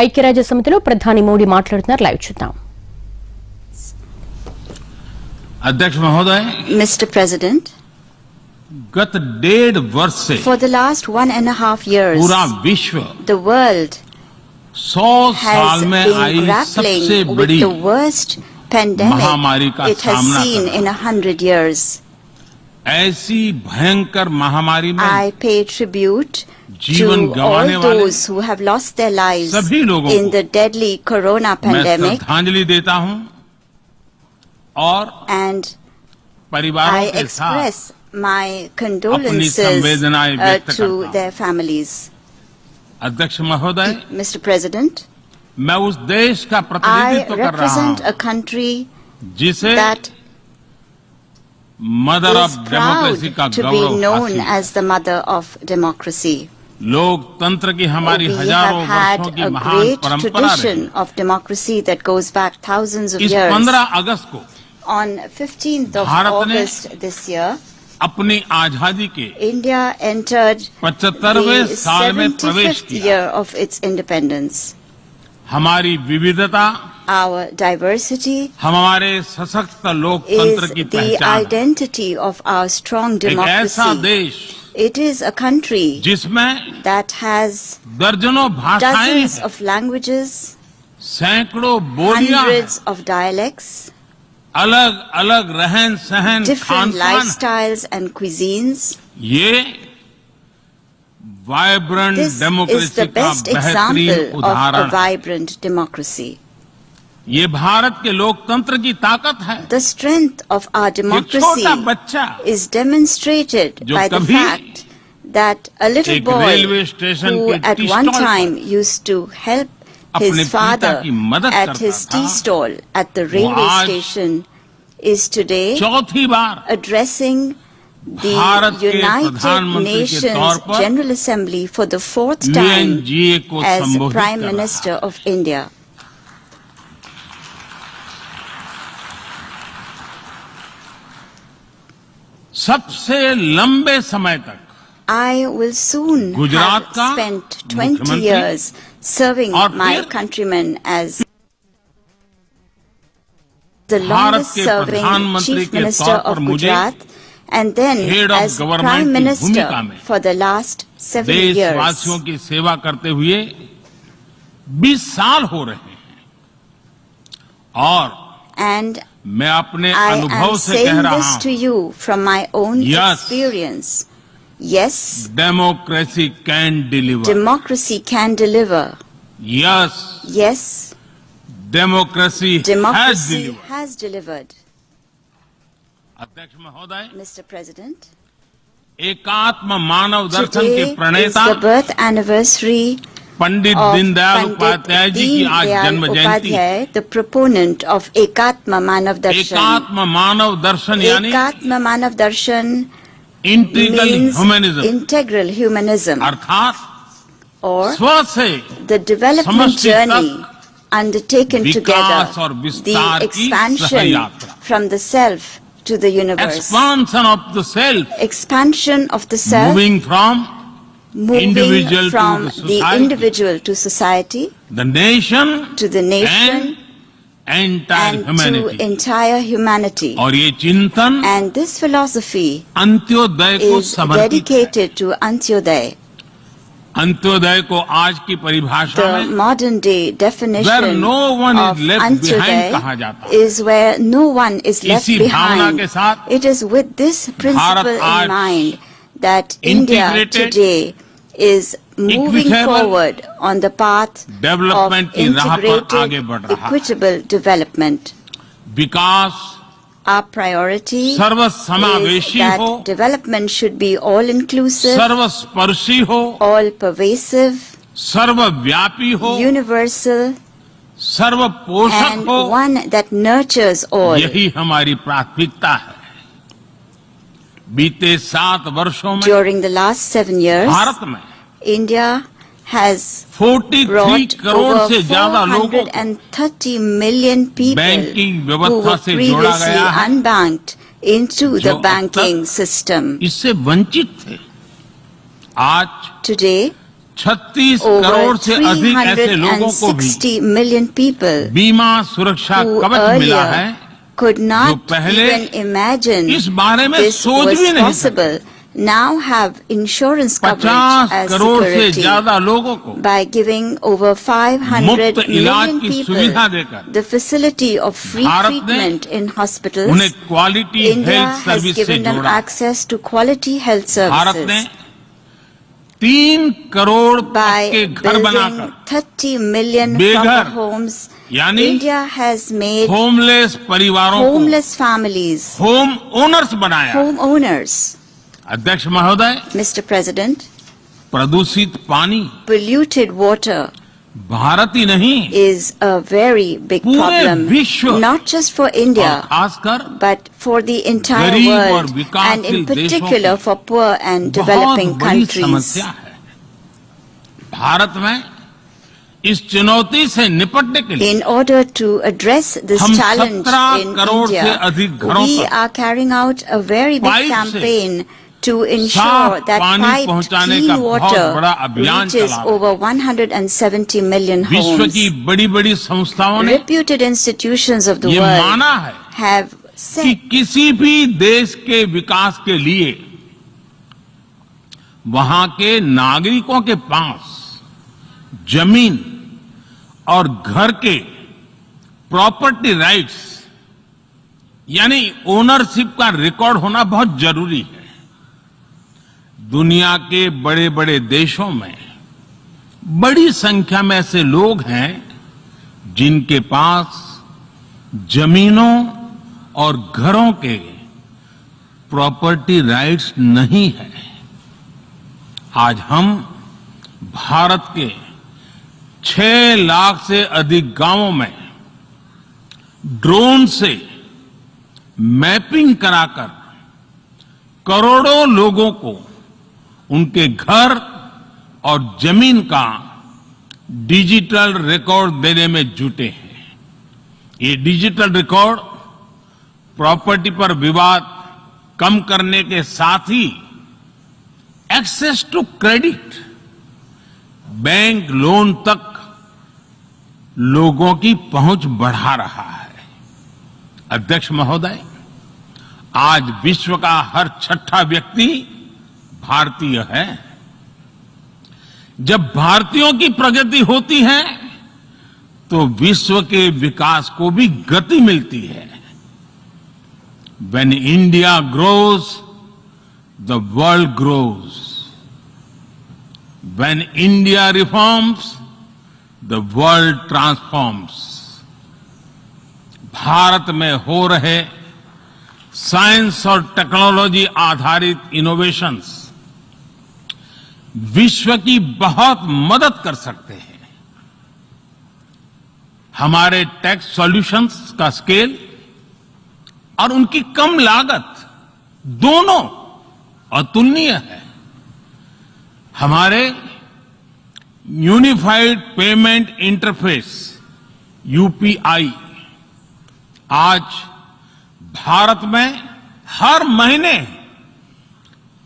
ఐక్యరాజ్య సమితిలో ప్రధాని మోడీ మాట్లాడుతున్నారు. లైవ్ చూద్దాం. अध्यक्ष महोदय, Mr. President, गत 1.5 वर्ष से for the last 1.5 years, पूरा विश्व the world 100 has साल में been आई grappling सबसे with बड़ी the worst महामारी pandemic का it has सामना seen कर रहा in 100 years. ऐसी भयंकर महामारी में I pay tribute जीवन to गंवाने all वाले those who have lost their lives सभी लोगों in को the deadly corona मैं pandemic, श्रद्धांजलि देता हूं और and परिवारों I के साथ express my condolences संवेदनाएं व्यक्त to करता their families. अध्यक्ष महोदय, Mr. President, मैं उस देश का I प्रतिनिधित्व कर रहा represent हूं a country जिसे that mother is of democracy का proud to be Gaurav known हासिल। as the mother of democracy. लोकतंत्र की हमारी We हजारों have had वर्षों की a महान great परंपरा रही। tradition of democracy that goes back thousands of इस years. 15 अगस्त को On 15th of भारत ने August this year, अपनी आजादी के India entered 75वें the साल में प्रवेश 75th किया। year of its independence. हमारी विविधता Our diversity हमारे सशक्त लोकतंत्र is की the पहचान है। identity of our strong एक ऐसा democracy. देश It is a country जिसमें that has दर्जनों भाषाएं dozens हैं, of languages, सैकड़ों बोलियां हैं, hundreds of dialects, अलग अलग रहन सहन different खान पान। lifestyles and cuisines. ये vibrant This is democracy the का best बेहतरीन example of a उदाहरण है। vibrant democracy. ये भारत के लोकतंत्र की ताकत है। The strength of our एक democracy छोटा बच्चा is demonstrated जो by the कभी fact that a little एक boy रेलवे स्टेशन who के at टी one स्टॉल पर time used to help अपने his पिता father की मदद at करता his था, tea stall at the railway आज station is today चौथी बार addressing the भारत के United प्रधानमंत्री के Nations तौर पर General Assembly for the fourth time UNGA को as संबोधित Prime कर रहा Minister है। of India. सबसे लंबे समय तक I will soon Gujarat have का spent 20 मुख्यमंत्री years serving और my फिर countrymen as the Bharat longest के serving प्रधानमंत्री Chief के Minister तौर पर of मुझे Gujarat and then Head of as Government Prime की Minister भूमिका में for the last 7 years. देशवासियों की सेवा करते हुए 20 साल हो रहे हैं और And मैं अपने I अनुभव am से कह saying रहा this to हूं, you from my own Yes. experience. Yes, democracy can deliver. democracy can deliver. Yes, Yes, democracy has democracy deliver. has delivered. अध्यक्ष महोदय, Mr. President, एकात्म मानव दर्शन today के is प्रणेता the birth anniversary Pandit of Deendayal Pandit Upadhyay ji की आज Deen जन्म Dayal Jayanti. Upadhyay, the proponent of Ekatma Manav Darshan. एकात्म मानव दर्शन यानी Ekatma Manav Darshan integral means humanism, integral humanism, अर्थात or स्व से the development समष्टि journey तक undertaken विकास और together, विस्तार the की expansion सहयात्रा। from the self to the universe, expansion of the self, expansion of the self, moving from moving individual to from the the society, individual to society, the nation to the nation, and entire and to humanity. entire humanity. और ये चिंतन And this philosophy Antyodaya को is समर्पित है। dedicated to Antyodaya. Antyodaya को आज की परिभाषा The में modern day where definition no one of is left behind कहा Antyodaya जाता है। is where no one is left इसी भावना के behind. साथ It is with this principle आज in mind that India integrated, today is moving equitable forward on the path of development की राह पर आगे integrated, बढ़ रहा है। equitable development. Vikas Our priority is सर्वसमावेशी हो, that development should be all inclusive, सर्वस्पर्शी हो, all pervasive, सर्वव्यापी हो, universal, सर्वपोषक and हो। one that nurtures all. यही हमारी प्राथमिकता है। बीते 7 वर्षों में During the last 7 years, Bharat में India has 43 brought crore over से ज्यादा लोगों को 430 million people बैंकिंग who व्यवस्था were से जोड़ा previously गया है, unbanked into जो the अब banking तक system. इससे वंचित थे। आज Today, 36 over करोड़ से अधिक ऐसे लोगों को भी 360 million people बीमा सुरक्षा who कवच मिला है earlier could जो not पहले even imagine इस बारे में this सोच was भी नहीं सकते। possible, now have insurance coverage 50 as crore से security ज्यादा लोगों को by giving over 500 मुफ्त इलाज million की people सुविधा देकर the facility of free Bharat ने treatment in hospitals. उन्हें quality India health has service से given them जोड़ा। access to quality health Bharat ने services 3 करोड़ by के घर building बनाकर 30 million बेघर, proper homes. यानी India has made होमलेस परिवारों को homeless families होम ओनर्स बनाया। homeowners. अध्यक्ष महोदय, Mr. President, प्रदूषित पानी polluted water भारत ही नहीं is a very big पूरे problem, विश्व not just for और India, खासकर but for the entire गरीब और world, and in विकासशील देशों particular की for poor and बहुत developing बड़ी countries. समस्या है। भारत में इस चुनौती से निपटने के लिए In order to address this हम challenge 17 in करोड़ से India, अधिक घरों we तक are carrying out a very big pipe से campaign to ensure साफ that पानी piped पहुंचाने clean का बहुत water बड़ा अभियान reaches चला रहे हैं। over 170 million विश्व homes. की बड़ी-बड़ी संस्थाओं ने Reputed institutions of the ये world माना है have कि said किसी भी देश के विकास के लिए वहां के नागरिकों के पास जमीन और घर के प्रॉपर्टी राइट्स यानी ओनरशिप का रिकॉर्ड होना बहुत जरूरी है। दुनिया के बड़े बड़े देशों में बड़ी संख्या में ऐसे लोग हैं जिनके पास जमीनों और घरों के प्रॉपर्टी राइट्स नहीं है। आज हम भारत के 6 लाख से अधिक गांवों में ड्रोन से मैपिंग कराकर करोड़ों लोगों को उनके घर और जमीन का डिजिटल रिकॉर्ड देने में जुटे हैं। ये डिजिटल रिकॉर्ड प्रॉपर्टी पर विवाद कम करने के साथ ही access to credit, bank loan तक लोगों की पहुंच बढ़ा रहा है। अध्यक्ष महोदय, आज विश्व का हर 6ठा व्यक्ति भारतीय है। जब भारतीयों की प्रगति होती है तो विश्व के विकास को भी गति मिलती है। When India grows, the world grows. When India reforms, the world transforms. Bharat में हो रहे साइंस और टेक्नोलॉजी आधारित इनोवेशंस विश्व की बहुत मदद कर सकते हैं। हमारे टेक सॉल्यूशंस का स्केल और उनकी कम लागत दोनों अतुलनीय है। हमारे यूनिफाइड पेमेंट इंटरफेस यूपीआई आज भारत में हर महीने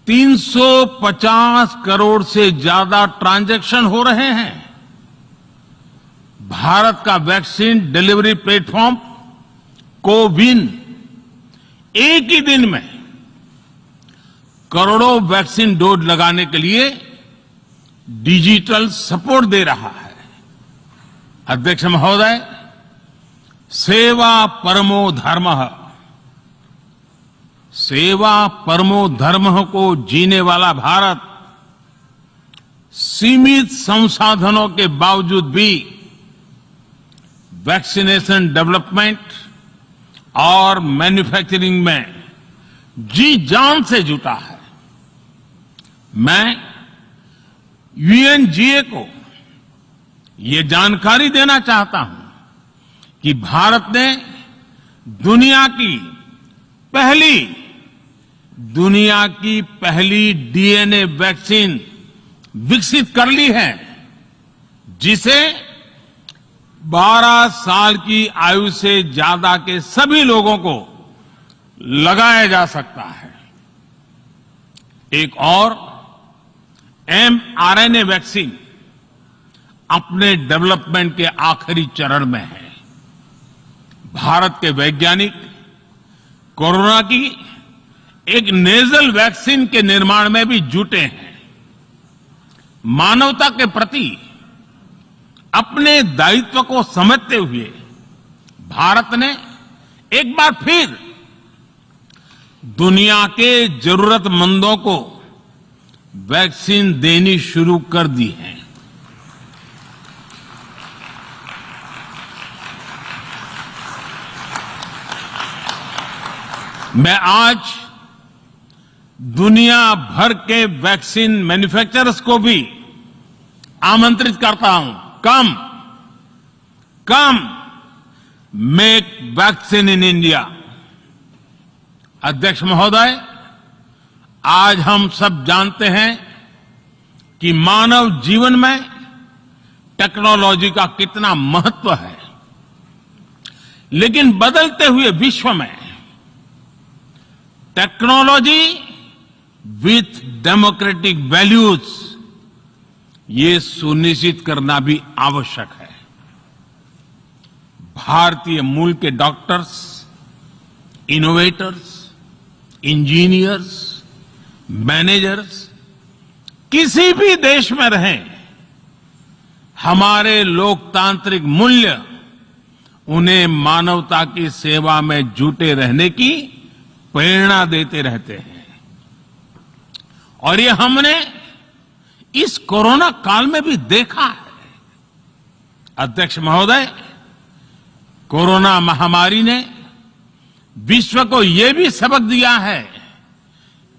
350 करोड़ से ज्यादा ट्रांजैक्शन हो रहे हैं। भारत का वैक्सीन डिलीवरी प्लेटफॉर्म कोविन एक ही दिन में करोड़ों वैक्सीन डोज लगाने के लिए डिजिटल सपोर्ट दे रहा है। अध्यक्ष महोदय, सेवा परमो धर्मः, सेवा परमो धर्मः को जीने वाला भारत सीमित संसाधनों के बावजूद भी वैक्सीनेशन डेवलपमेंट और मैन्युफैक्चरिंग में जी जान से जुटा है। मैं यूएनजीए को ये जानकारी देना चाहता हूं कि भारत ने दुनिया की पहली डीएनए वैक्सीन विकसित कर ली है, जिसे 12 साल की आयु से ज्यादा के सभी लोगों को लगाया जा सकता है। एक और mRNA वैक्सीन अपने डेवलपमेंट के आखिरी चरण में है। भारत के वैज्ञानिक कोरोना की एक नेजल वैक्सीन के निर्माण में भी जुटे हैं। मानवता के प्रति अपने दायित्व को समझते हुए भारत ने एक बार फिर दुनिया के जरूरतमंदों को वैक्सीन देनी शुरू कर दी है। मैं आज दुनिया भर के वैक्सीन मैन्युफैक्चरर्स को भी आमंत्रित करता हूं, कम मेक वैक्सीन इन इंडिया। अध्यक्ष महोदय, आज हम सब जानते हैं कि मानव जीवन में टेक्नोलॉजी का कितना महत्व है, लेकिन बदलते हुए विश्व में टेक्नोलॉजी विथ डेमोक्रेटिक वैल्यूज, ये सुनिश्चित करना भी आवश्यक है। भारतीय मूल के डॉक्टर्स, इनोवेटर्स, इंजीनियर्स, मैनेजर्स किसी भी देश में रहें, हमारे लोकतांत्रिक मूल्य उन्हें मानवता की सेवा में जुटे रहने की प्रेरणा देते रहते हैं। और ये हमने इस कोरोना काल में भी देखा है। अध्यक्ष महोदय, कोरोना महामारी ने विश्व को यह भी सबक दिया है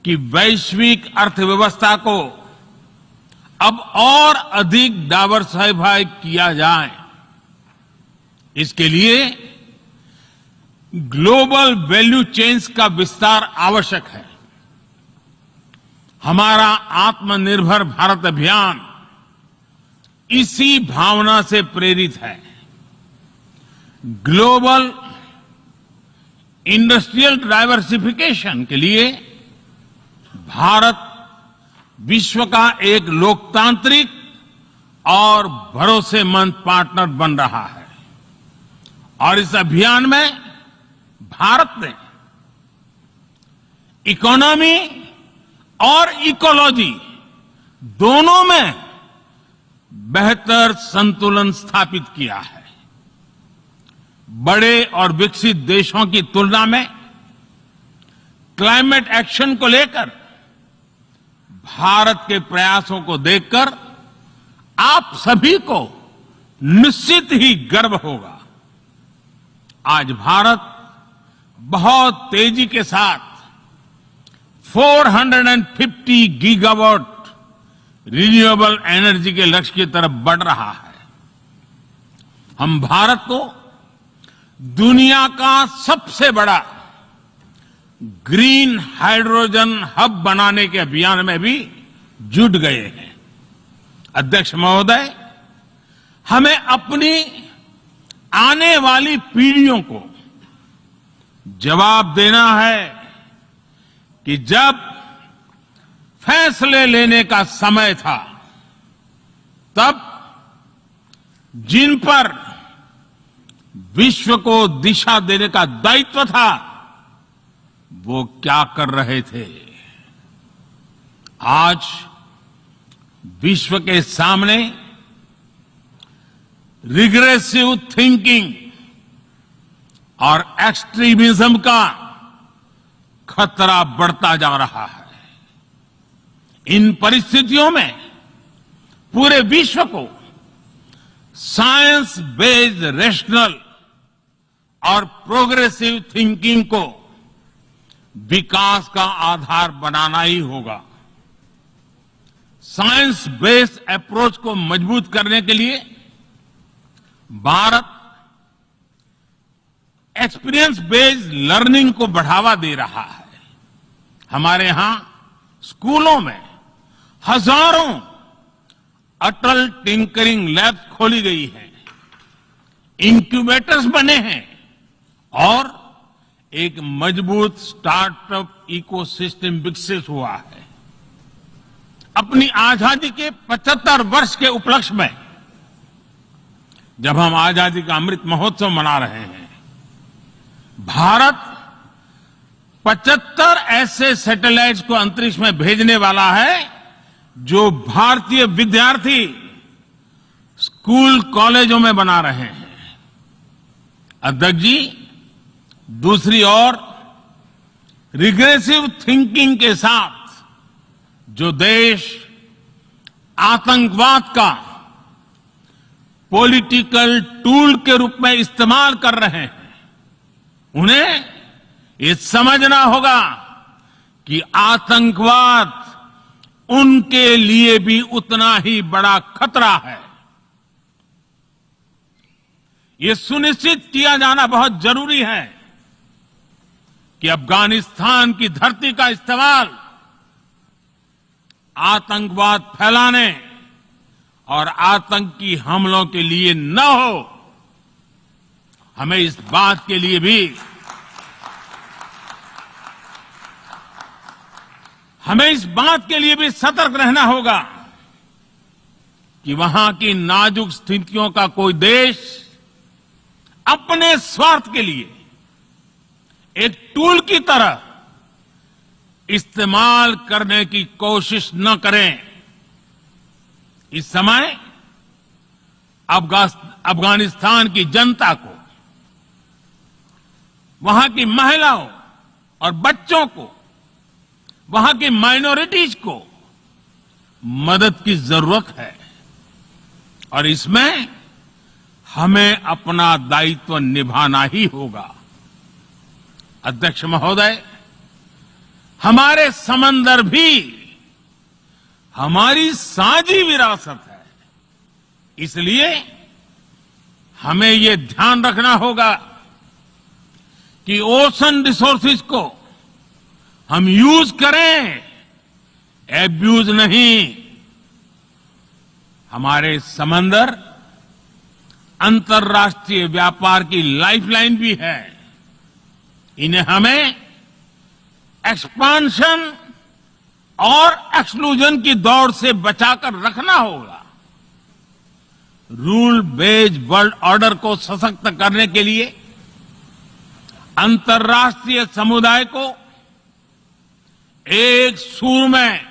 कि वैश्विक अर्थव्यवस्था को अब और अधिक डाइवर्सिफाई किया जाए। इसके लिए ग्लोबल वैल्यू चेन्स का विस्तार आवश्यक है। हमारा आत्मनिर्भर भारत अभियान इसी भावना से प्रेरित है। ग्लोबल इंडस्ट्रियल डाइवर्सिफिकेशन के लिए भारत विश्व का एक लोकतांत्रिक और भरोसेमंद पार्टनर बन रहा है। और इस अभियान में भारत ने इकोनॉमी और इकोलॉजी दोनों में बेहतर संतुलन स्थापित किया है। बड़े और विकसित देशों की तुलना में क्लाइमेट एक्शन को लेकर भारत के प्रयासों को देखकर आप सभी को निश्चित ही गर्व होगा। आज भारत बहुत तेजी के साथ 450 गीगावाट रिन्यूएबल एनर्जी के लक्ष्य की तरफ बढ़ रहा है। हम भारत को दुनिया का सबसे बड़ा ग्रीन हाइड्रोजन हब बनाने के अभियान में भी जुट गए हैं। अध्यक्ष महोदय, हमें अपनी आने वाली पीढ़ियों को जवाब देना है कि जब फैसले लेने का समय था, तब जिन पर विश्व को दिशा देने का दायित्व था, वो क्या कर रहे थे। आज विश्व के सामने रिग्रेसिव थिंकिंग और एक्सट्रीमिज्म का खतरा बढ़ता जा रहा है। इन परिस्थितियों में पूरे विश्व को साइंस बेस्ड रेशनल और प्रोग्रेसिव थिंकिंग को विकास का आधार बनाना ही होगा। साइंस बेस्ड अप्रोच को मजबूत करने के लिए भारत एक्सपीरियंस बेस्ड लर्निंग को बढ़ावा दे रहा है। हमारे यहां स्कूलों में हजारों अटल टिंकरिंग लैब्स खोली गई हैं, इंक्यूबेटर्स बने हैं और एक मजबूत स्टार्टअप इकोसिस्टम विकसित हुआ है। अपनी आजादी के 75 वर्ष के उपलक्ष्य में जब हम आजादी का अमृत महोत्सव मना रहे हैं, भारत 75 ऐसे सैटेलाइट्स को अंतरिक्ष में भेजने वाला है जो भारतीय विद्यार्थी स्कूल कॉलेजों में बना रहे हैं। अध्यक्ष जी, दूसरी ओर रिग्रेसिव थिंकिंग के साथ जो देश आतंकवाद का पॉलिटिकल टूल के रूप में इस्तेमाल कर रहे हैं, उन्हें ये समझना होगा कि आतंकवाद उनके लिए भी उतना ही बड़ा खतरा है। ये सुनिश्चित किया जाना बहुत जरूरी है कि अफगानिस्तान की धरती का इस्तेमाल आतंकवाद फैलाने और आतंकी हमलों के लिए न हो। हमें इस बात के लिए भी सतर्क रहना होगा कि वहां की नाजुक स्थितियों का कोई देश अपने स्वार्थ के लिए एक टूल की तरह इस्तेमाल करने की कोशिश न करें। इस समय अफगानिस्तान की जनता को, वहां की महिलाओं और बच्चों को, वहां की माइनॉरिटीज को मदद की जरूरत है और इसमें हमें अपना दायित्व निभाना ही होगा। अध्यक्ष महोदय, हमारे समंदर भी हमारी साझी विरासत है, इसलिए हमें ये ध्यान रखना होगा कि ओशन रिसोर्सेज को हम यूज करें, एब्यूज नहीं। हमारे समंदर अंतर्राष्ट्रीय व्यापार की लाइफलाइन भी है। इन्हें हमें एक्सपांशन और एक्सक्लूजन की दौड़ से बचाकर रखना होगा। रूल बेस्ड वर्ल्ड ऑर्डर को सशक्त करने के लिए अंतर्राष्ट्रीय समुदाय को एक सुर में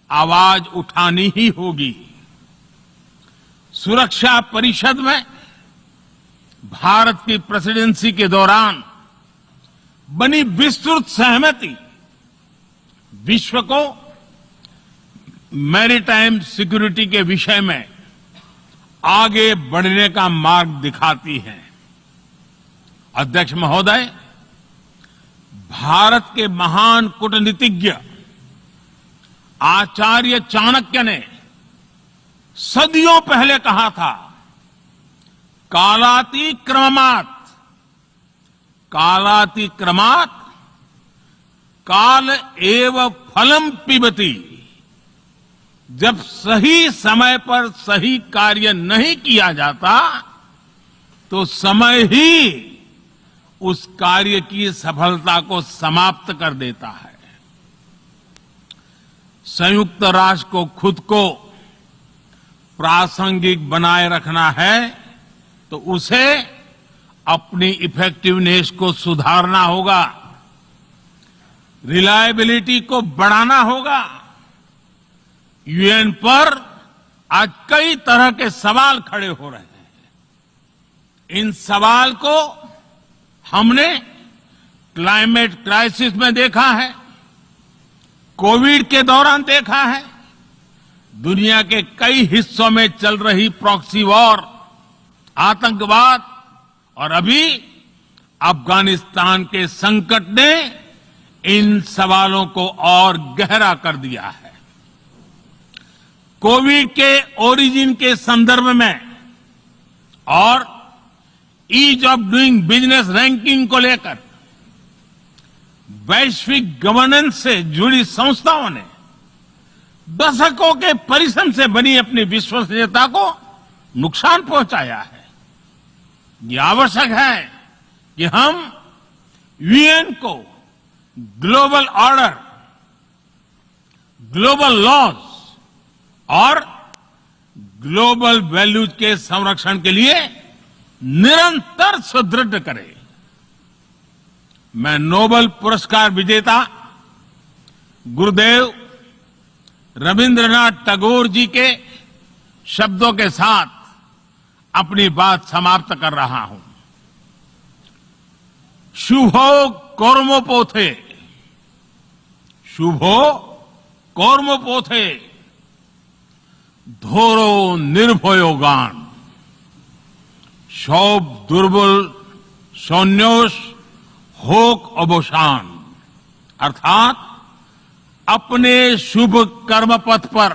आवाज उठानी ही होगी। सुरक्षा परिषद में भारत की प्रेसिडेंसी के दौरान बनी विस्तृत सहमति विश्व को मैरीटाइम सिक्योरिटी के विषय में आगे बढ़ने का मार्ग दिखाती है। अध्यक्ष महोदय, भारत के महान कूटनीतिज्ञ आचार्य चाणक्य ने सदियों पहले कहा था, कालातिक्रमात् काल एव फलम पिबती। जब सही समय पर सही कार्य नहीं किया जाता तो समय ही उस कार्य की सफलता को समाप्त कर देता है। संयुक्त राष्ट्र को खुद को प्रासंगिक बनाए रखना है तो उसे अपनी इफेक्टिवनेस को सुधारना होगा, रिलायबिलिटी को बढ़ाना होगा। यूएन पर आज कई तरह के सवाल खड़े हो रहे हैं। इन सवाल को हमने क्लाइमेट क्राइसिस में देखा है, कोविड के दौरान देखा है, दुनिया के कई हिस्सों में चल रही प्रॉक्सी वॉर, आतंकवाद और अभी अफगानिस्तान के संकट ने इन सवालों को और गहरा कर दिया है। कोविड के ओरिजिन के संदर्भ में और ease of doing business ranking को लेकर वैश्विक गवर्नेंस से जुड़ी संस्थाओं ने दशकों के परिश्रम से बनी अपनी विश्वसनीयता को नुकसान पहुंचाया है। ये आवश्यक है कि हम यूएन को ग्लोबल ऑर्डर, ग्लोबल लॉज और ग्लोबल वैल्यूज के संरक्षण के लिए निरंतर सुदृढ़ करे। मैं नोबेल पुरस्कार विजेता गुरुदेव रविंद्रनाथ टैगोर जी के शब्दों के साथ अपनी बात समाप्त कर रहा हूं। शुभो कर्मोपोथे, शुभो कर्मोपोथे, ধোরো নির্ভয়োগান, সব দুর্বল সন্ন্যাস होक अवसान। अर्थात अपने शुभ कर्म पथ पर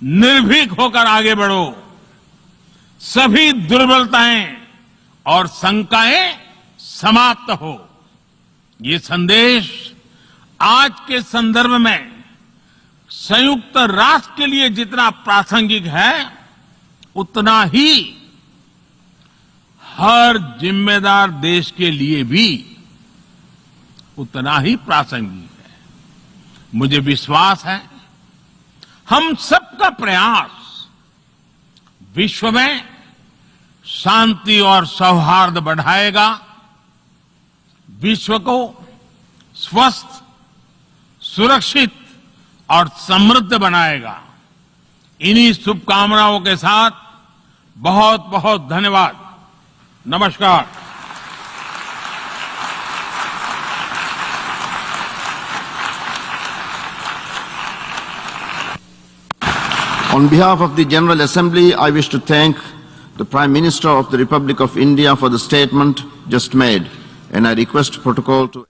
निर्भीक होकर आगे बढ़ो, सभी दुर्बलताएं और शंकाएं समाप्त हो। ये संदेश आज के संदर्भ में संयुक्त राष्ट्र के लिए जितना प्रासंगिक है, उतना ही हर जिम्मेदार देश के लिए भी उतना ही प्रासंगिक है। मुझे विश्वास है हम सबका प्रयास विश्व में शांति और सौहार्द बढ़ाएगा, विश्व को स्वस्थ, सुरक्षित और समृद्ध बनाएगा। इन्हीं शुभकामनाओं के साथ बहुत बहुत धन्यवाद। नमस्कार। On behalf of the General Assembly, I wish to thank the Prime Minister of the Republic of India for the statement just made, and I request protocol to